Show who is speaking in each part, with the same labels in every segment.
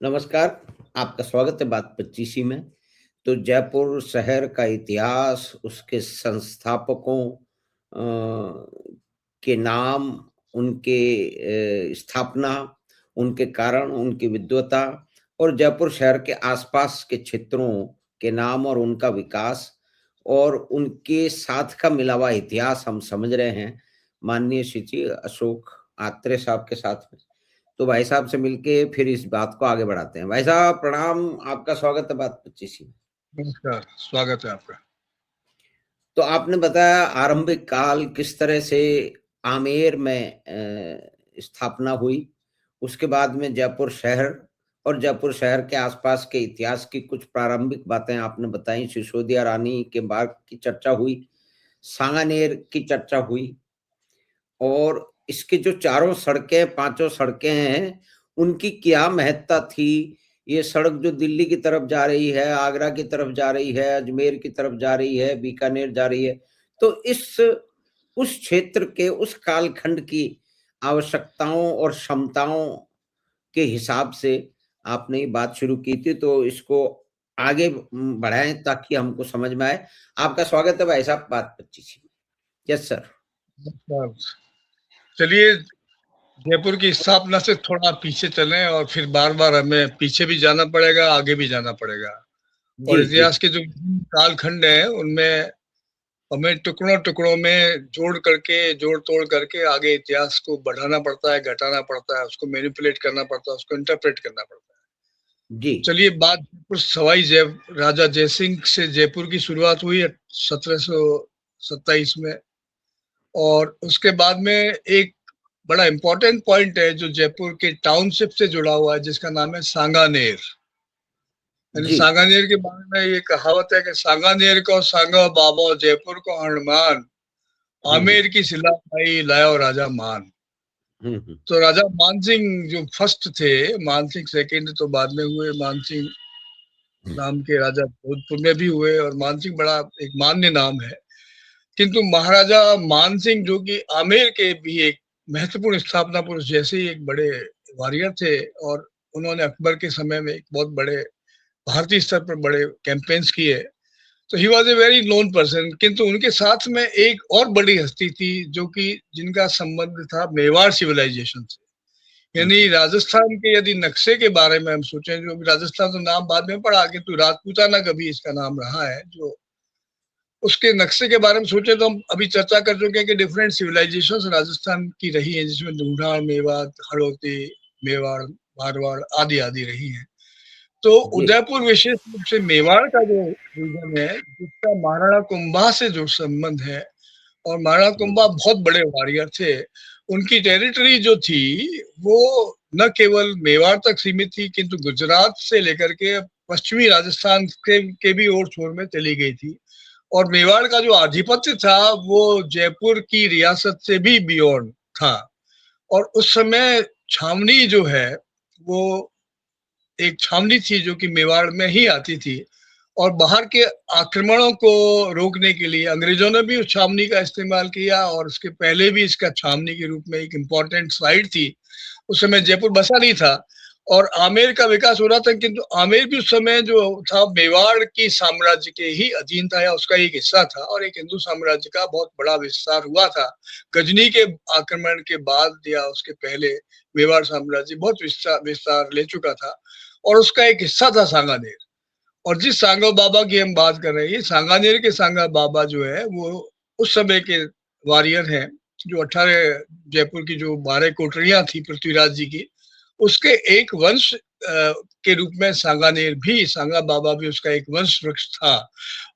Speaker 1: नमस्कार, आपका स्वागत है बात 25 में। तो जयपुर शहर का इतिहास, उसके संस्थापकों के नाम, उनके स्थापना, उनके कारण, उनकी विद्वता और जयपुर शहर के आसपास के क्षेत्रों के नाम और उनका विकास और उनके साथ का मिला हुआ इतिहास हम समझ रहे हैं, माननीय श्री अशोक आत्रे साहब के साथ में। तो भाई साहब से मिलके फिर इस बात को आगे बढ़ाते हैं। भाई साहब प्रणाम, आपका स्वागत है बात 25 में।
Speaker 2: नमस्कार, स्वागत है आपका।
Speaker 1: तो आपने बताया आरंभिक काल किस तरह से आमेर में स्थापना हुई, उसके बाद में जयपुर शहर और जयपुर शहर के आसपास के इतिहास की कुछ प्रारंभिक बातें आपने बताई। सिसोदिया रानी के बाद की चर्चा हुई, सांगानेर की चर्चा हुई और इसकी जो चारों सड़कें, पांचों सड़कें हैं, उनकी क्या महत्ता थी। ये सड़क जो दिल्ली की तरफ जा रही है, आगरा की तरफ जा रही है, अजमेर की तरफ जा रही है, बीकानेर जा रही है, तो उस क्षेत्र के उस कालखंड की आवश्यकताओं और क्षमताओं के हिसाब से आपने ये बात शुरू की थी, तो इसको आगे बढ़ाएं ताकि हमको समझ में आए। आपका स्वागत है भाई साहब बात 25 में। Yes sir.
Speaker 2: चलिए, जयपुर की स्थापना से थोड़ा पीछे चलें और फिर बार बार हमें पीछे भी जाना पड़ेगा, आगे भी जाना पड़ेगा। और
Speaker 1: जी जी।
Speaker 2: इतिहास के जो कालखंड हैं उनमें हमें टुकड़ों टुकड़ों में जोड़ तोड़ करके आगे इतिहास को बढ़ाना पड़ता है, घटाना पड़ता है, उसको मैनिपुलेट करना पड़ता है, उसको इंटरप्रेट करना पड़ता है।
Speaker 1: जी
Speaker 2: चलिए, बात सवाई राजा जयसिंह से जयपुर की शुरुआत हुई 1727 में। और उसके बाद में एक बड़ा इंपॉर्टेंट पॉइंट है जो जयपुर के टाउनशिप से जुड़ा हुआ है, जिसका नाम है सांगानेर। यानी
Speaker 1: जी।
Speaker 2: सांगानेर के बारे में ये कहावत है कि सांगानेर को सांगा बाबा, जयपुर को हनुमान,
Speaker 1: हम्म
Speaker 2: आमेर की सिला भाई लायो राजा मान।
Speaker 1: हम्म।
Speaker 2: तो राजा मान सिंह जो फर्स्ट थे, मान सिंह सेकेंड तो बाद में हुए। मान सिंह नाम के राजा जोधपुर में भी हुए और मान सिंह बड़ा एक मान्य नाम है। किंतु महाराजा मान सिंह जो कि आमेर के भी एक महत्वपूर्ण स्थापना पुरुष जैसे ही एक बड़े वॉरियर थे, और उन्होंने अकबर के समय में एक बहुत बड़े भारतीय स्तर पर बड़े कैंपेन्स किए। तो he was a very known person. किंतु उनके साथ में एक और बड़ी हस्ती थी जो कि जिनका संबंध था मेवाड़ सिविलाइजेशन से। यानी राजस्थान के यदि नक्शे के बारे में हम सोचें, जो राजस्थान तो नाम बाद में पड़ा, किंतु राजपूताना कभी इसका नाम रहा है, जो उसके नक्शे के बारे में सोचे तो हम अभी चर्चा कर चुके हैं कि डिफरेंट सिविलाइजेशन राजस्थान की रही हैं, जिसमें ढूंढाड़, मेवात, हड़ौती, मेवाड़, मारवाड़ आदि आदि रही हैं। तो
Speaker 1: जी
Speaker 2: उदयपुर विशेष रूप से मेवाड़ का जो रीजन है, जिसका महाराणा कुंभा से जो संबंध है, और महाराणा कुंभा बहुत बड़े वॉरियर थे। उनकी टेरिटरी जो थी वो न केवल मेवाड़ तक सीमित थी, किंतु गुजरात से लेकर के पश्चिमी राजस्थान के भी ओर छोर में चली गई थी। और मेवाड़ का जो आधिपत्य था वो जयपुर की रियासत से भी बियॉन्ड था। और उस समय छावनी जो है वो एक छावनी थी जो कि मेवाड़ में ही आती थी। और बाहर के आक्रमणों को रोकने के लिए अंग्रेजों ने भी उस छावनी का इस्तेमाल किया, और उसके पहले भी इसका छावनी के रूप में एक इम्पोर्टेंट साइट थी। उस समय जयपुर बसा नहीं था और आमेर का विकास हो रहा था, किंतु आमेर भी उस समय जो था मेवाड़ की साम्राज्य के ही अधीन था, या उसका एक हिस्सा था, और एक हिंदू साम्राज्य का बहुत बड़ा विस्तार हुआ था। गजनी के आक्रमण के बाद या उसके पहले मेवाड़ साम्राज्य बहुत विस्तार ले चुका था, और उसका एक हिस्सा था सांगानेर। और जिस सांगा बाबा की हम बात कर रहे हैं, सांगानेर के सांगा बाबा जो है वो उस समय के वॉरियर हैं, जो 18 जयपुर की जो 12 कोठरियां थी पृथ्वीराज जी की, उसके एक वंश के रूप में सांगानेर भी, सांगा बाबा भी उसका एक वंश वृक्ष था।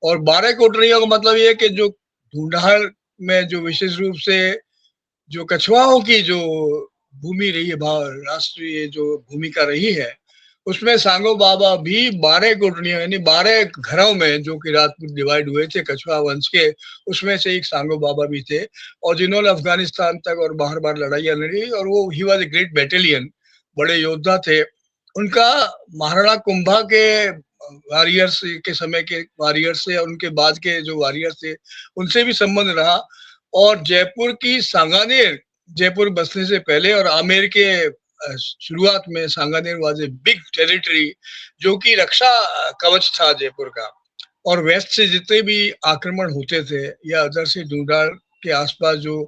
Speaker 2: और 12 कोठरियों का मतलब ये कि जो ढूंढाड़ में जो विशेष रूप से जो कछुआओं की जो भूमि रही है, राष्ट्रीय जो भूमिका रही है, उसमें सांगो बाबा भी 12 कोठरियों यानी 12 घरों में, जो कि राजपूत डिवाइड हुए थे कछुआ वंश के, उसमें से एक सांगो बाबा भी थे, और जिन्होंने अफगानिस्तान तक और बाहर बाहर लड़ाइयां लड़ी, और वो he was a great battalion, बड़े योद्धा थे। उनका महाराणा कुंभा के वॉरियर्स के समय के वॉरियर्स से और उनके बाद के जो वॉरियर्स थे उनसे भी संबंध रहा। और जयपुर की सांगानेर, जयपुर बसने से पहले, और आमेर के शुरुआत में Sanganer was a big territory, जो कि रक्षा कवच था जयपुर का। और वेस्ट से जितने भी आक्रमण होते थे या अदर से ढूंढाड़ के आसपास जो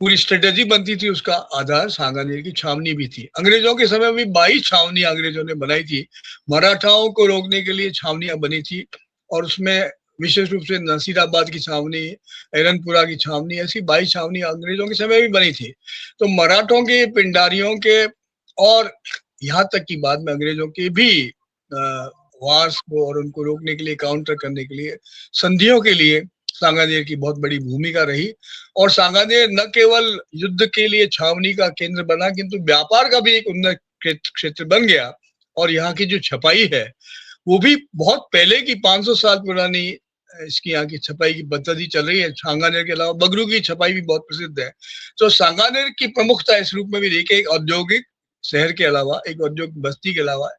Speaker 2: पूरी स्ट्रेटेजी बनती थी, उसका आधार सांगानेर की छावनी भी थी। अंग्रेजों के समय में 22 छावनी अंग्रेजों ने बनाई थी। मराठाओं को रोकने के लिए छावनियां बनी थी, और उसमें विशेष रूप से नसीराबाद की छावनी, एरनपुरा की छावनी, ऐसी 22 छावनी अंग्रेजों के समय भी बनी थी। तो मराठों के, पिंडारियों के, और यहाँ तक कि बाद में अंग्रेजों के भी वार्स को और उनको रोकने के लिए, काउंटर करने के लिए, संधियों के लिए सांगानेर की बहुत बड़ी भूमिका रही। और सांगानेर न केवल युद्ध के लिए छावनी का केंद्र बना, किंतु व्यापार का भी एक उन्नत क्षेत्र बन गया। और यहाँ की जो छपाई है वो भी बहुत पहले की 500 साल पुरानी इसकी यहाँ की छपाई की पद्धति चल रही है। सांगानेर के अलावा बगरू की छपाई भी बहुत प्रसिद्ध है। तो सांगानेर की प्रमुखता इस रूप में भी देखिए, एक औद्योगिक शहर के अलावा, एक औद्योगिक बस्ती के अलावा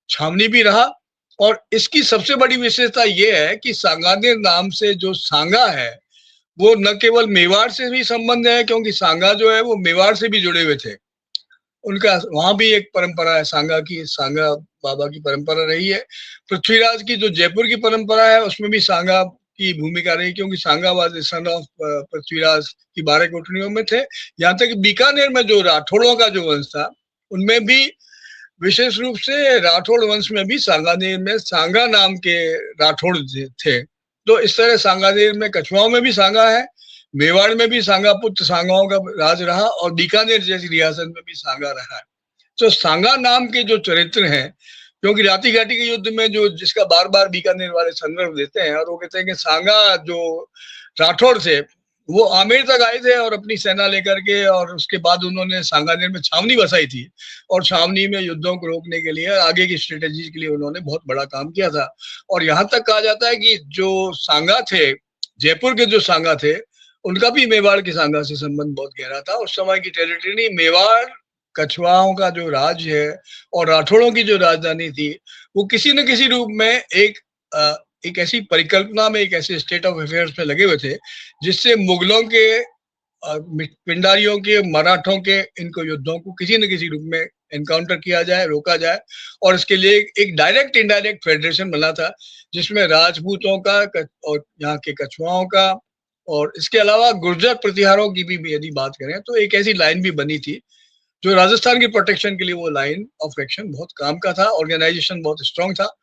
Speaker 2: छावनी भी रहा। और इसकी सबसे बड़ी विशेषता यह है कि सांगानेर नाम से जो सांगा है वो न केवल मेवाड़ से भी संबंध है, क्योंकि सांगा जो है वो मेवाड़ से भी जुड़े हुए थे। उनका वहां भी एक परंपरा है सांगा की, सांगा बाबा की परंपरा रही है। पृथ्वीराज की जो जयपुर की परंपरा है उसमें भी सांगा की भूमिका रही, क्योंकि सांगा वाज सन ऑफ पृथ्वीराज की 12 कोठरियों में थे। यहाँ तक बीकानेर में जो राठौड़ों का जो वंश था, उनमें भी विशेष रूप से राठौड़ वंश में भी सांगानेर में सांगा नाम के राठौड़ थे। तो इस तरह सांगानेर में, कछुआओं में भी सांगा है, मेवाड़ में भी सांगा पुत्र सांगाओं का राज रहा, और बीकानेर जैसी रियासत में भी सांगा रहा है। तो सांगा नाम के जो चरित्र हैं, क्योंकि राती घाटी के युद्ध में जो जिसका बार बार बीकानेर वाले संदर्भ देते हैं, और वो कहते हैं कि सांगा जो राठौड़ थे वो आमेर तक आए थे और अपनी सेना लेकर के, और उसके बाद उन्होंने सांगानेर में छावनी बसाई थी, और छावनी में युद्धों को रोकने के लिए, आगे की स्ट्रेटेजी के लिए उन्होंने बहुत बड़ा काम किया था। और यहाँ तक कहा जाता है कि जो सांगा थे, जयपुर के जो सांगा थे, उनका भी मेवाड़ के सांगा से संबंध बहुत गहरा था। उस समय की टेरिटरी मेवाड़, कछुआओं का जो राज है और राठौड़ों की जो राजधानी थी, वो किसी न किसी रूप में एक ऐसी परिकल्पना में, एक ऐसे स्टेट ऑफ अफेयर्स में लगे हुए थे जिससे मुगलों के, पिंडारियों के, मराठों के इनको युद्धों को किसी न किसी रूप में एनकाउंटर किया जाए, रोका जाए। और इसके लिए एक डायरेक्ट इनडायरेक्ट फेडरेशन बना था, जिसमें राजपूतों का और यहाँ के कछुआओं का, और इसके अलावा गुर्जर प्रतिहारों की भी यदि बात करें तो एक ऐसी लाइन भी बनी थी जो राजस्थान की प्रोटेक्शन के लिए, वो लाइन ऑफ एक्शन बहुत काम का था, ऑर्गेनाइजेशन बहुत स्ट्रांग था।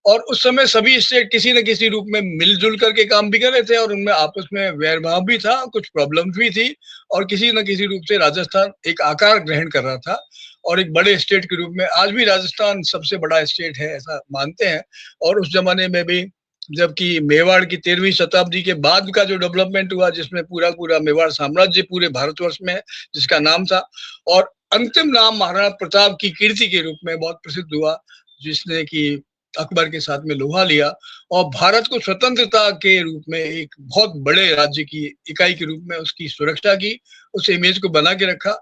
Speaker 2: और उस समय सभी स्टेट किसी न किसी रूप में मिलजुल करके काम भी कर रहे थे, और उनमें आपस में वैरभाव भी था, कुछ प्रॉब्लम्स भी थी, और किसी न किसी रूप से राजस्थान एक आकार ग्रहण कर रहा था, और एक बड़े स्टेट के रूप में। आज भी राजस्थान सबसे बड़ा स्टेट है ऐसा मानते हैं। और उस जमाने में भी, जबकि मेवाड़ की 13वीं शताब्दी के बाद का जो डेवलपमेंट हुआ, जिसमें पूरा पूरा मेवाड़ साम्राज्य पूरे भारतवर्ष में जिसका नाम था, और अंतिम नाम महाराणा प्रताप की कीर्ति के रूप में बहुत प्रसिद्ध हुआ, जिसने कि अकबर के साथ में लोहा लिया और भारत को स्वतंत्रता के रूप में एक बहुत बड़े राज्य की इकाई के रूप में उसकी सुरक्षा की, उस इमेज को बना के रखा।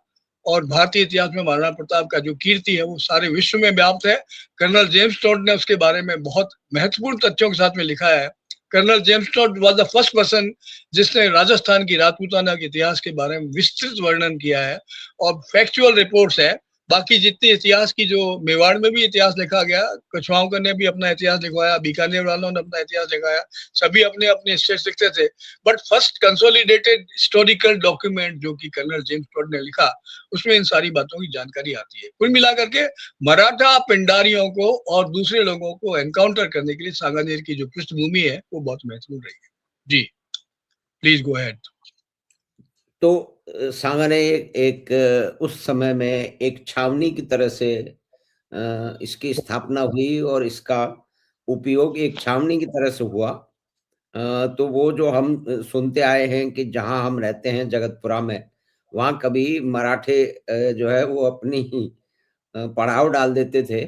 Speaker 2: और भारतीय इतिहास में महाराणा प्रताप का जो कीर्ति है वो सारे विश्व में व्याप्त है। कर्नल जेम्स टोड ने उसके बारे में बहुत महत्वपूर्ण तथ्यों के साथ में लिखा है। Colonel James Tod was the first person जिसने राजस्थान की राजपूताना के इतिहास के बारे में विस्तृत वर्णन किया है, और फैक्चुअल रिपोर्ट्स है। बाकी जितने इतिहास की, जो मेवाड़ में भी इतिहास लिखा गया, कछुआओं ने भी अपना इतिहास लिखवाया, बीकानेर वालों ने अपना इतिहास लिखाया, सभी अपने अपने स्टेट्स लिखते थे। But first consolidated historical document जो कि कर्नल जेम्स टोड ने लिखा, उसमें इन सारी बातों की जानकारी आती है। कुल मिलाकर के मराठा पिंडारियों को और दूसरे लोगों को एनकाउंटर करने के लिए सांगानेर की जो पृष्ठभूमि है वो बहुत महत्वपूर्ण रही है। जी, प्लीज गो अहेड।
Speaker 1: तो सांगानेर एक उस समय में एक छावनी की तरह से इसकी स्थापना हुई, और इसका उपयोग एक छावनी की तरह से हुआ। तो वो जो हम सुनते आए हैं कि जहाँ हम रहते हैं जगतपुरा में, वहाँ कभी मराठे जो है वो अपनी ही पड़ाव डाल देते थे।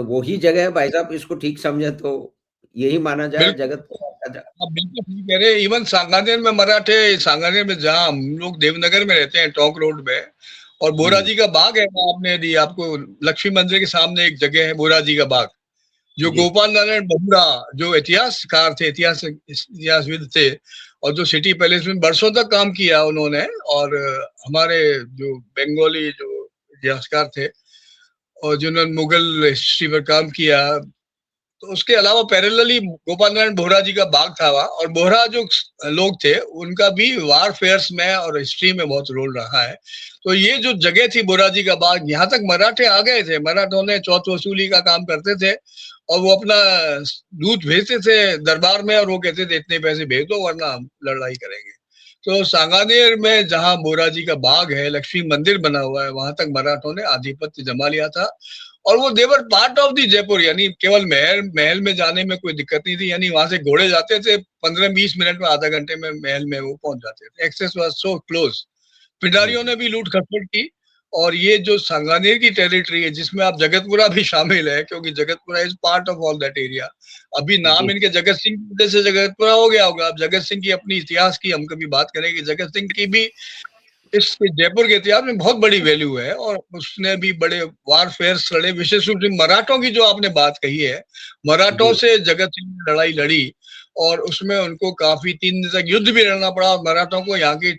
Speaker 1: वही जगह है भाई साहब, इसको ठीक समझे तो यही माना जाए जगतपुरा का।
Speaker 2: आप बिल्कुल ठीक कह रहे हैं। इवन सांगानेर में मराठे, सांगानेर में जहाँ हम लोग देवनगर में रहते हैं, टोंक रोड में, और बोरा जी का बाग है, आपने यदि आपको लक्ष्मी मंदिर के सामने एक जगह है बोरा जी का बाग, जो गोपाल नारायण बहुरा जो इतिहासकार थे, इतिहासविद थे, और जो सिटी पैलेस में बरसों तक काम किया उन्होंने, और हमारे जो बंगाली जो इतिहासकार थे और जिन्होंने मुगल हिस्ट्री पर काम किया। तो उसके अलावा पैरेलली गोपाल नारायण बोहरा जी का बाग था वहाँ, और बोहरा जो लोग थे उनका भी वारफेयर्स में और हिस्ट्री में बहुत रोल रहा है। तो ये जो जगह थी बोहरा जी का बाग, यहाँ तक मराठे आ गए थे। मराठों ने चौथ वसूली का काम करते थे और वो अपना दूत भेजते थे दरबार में, और वो कहते थे इतने पैसे भेज दो वरना हम लड़ाई करेंगे। तो सांगानेर में जहाँ बोहरा जी का बाग है, लक्ष्मी मंदिर बना हुआ है, वहां तक मराठों ने आधिपत्य जमा लिया था। और वो देवर पार्ट ऑफ दी जयपुर, यानी केवल महल में जाने में कोई दिक्कत नहीं थी। यानी वहां से घोड़े जाते थे 15-20 मिनट में, आधा घंटे में महल में वो पहुंच जाते थे। Access was so close. पिंडारियों ने भी लूट खसोट की। और ये जो सांगानेर की टेरिटरी है, जिसमें आप जगतपुरा भी शामिल है, क्योंकि Jagatpura is part of all that area. अभी नाम इनके जगत सिंह की वजह से जगतपुरा हो गया होगा। अब जगत सिंह की अपनी इतिहास की हम कभी बात करेंगे। जगत सिंह की भी इस जयपुर के इतिहास में बहुत बड़ी वैल्यू है, और उसने भी बड़े वारफेयर लड़े। विशेष रूप से मराठों की जो आपने बात कही है, मराठों से जगत सिंह ने लड़ाई लड़ी, और उसमें उनको काफी 3 दिन तक युद्ध भी लड़ना पड़ा, और मराठों को यहाँ के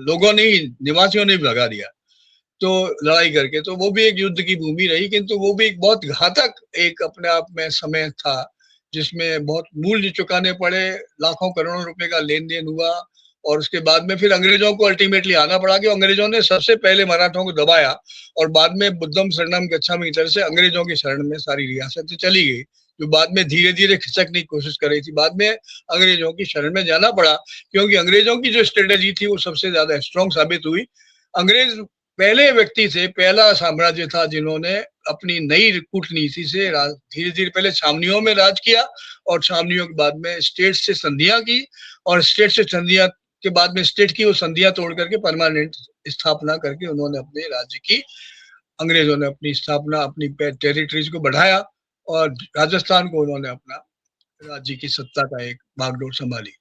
Speaker 2: लोगों ने ही, निवासियों ने भी भगा दिया तो लड़ाई करके। तो वो भी एक युद्ध की भूमि रही, किंतु वो भी एक बहुत घातक एक अपने आप में समय था, जिसमें बहुत मूल्य चुकाने पड़े। लाखों करोड़ों रुपए का लेन देन हुआ, और उसके बाद में फिर अंग्रेजों को अल्टीमेटली आना पड़ा, कि अंग्रेजों ने सबसे पहले मराठों को दबाया, और बाद में बुद्धम शरणम गच्छामि की तरह से अंग्रेजों की शरण में सारी रियासतें चली गई, जो बाद में धीरे धीरे खिसकने की कोशिश कर रही थी। बाद में अंग्रेजों की शरण में जाना पड़ा, क्योंकि अंग्रेजों की जो स्ट्रेटेजी थी वो सबसे ज्यादा स्ट्रॉन्ग साबित हुई। अंग्रेज पहले व्यक्ति थे, पहला साम्राज्य था जिन्होंने अपनी नई कूटनीति से धीरे धीरे पहले छावनियों में राज किया, और छावनियों के बाद में स्टेट से संधियां की, और स्टेट से संधियां के बाद में स्टेट की वो संधियां तोड़ करके परमानेंट स्थापना करके उन्होंने अपने राज्य की, अंग्रेजों ने अपनी स्थापना, अपनी टेरिटरीज को बढ़ाया, और राजस्थान को उन्होंने अपना राज्य की सत्ता का एक बागडोर संभाली।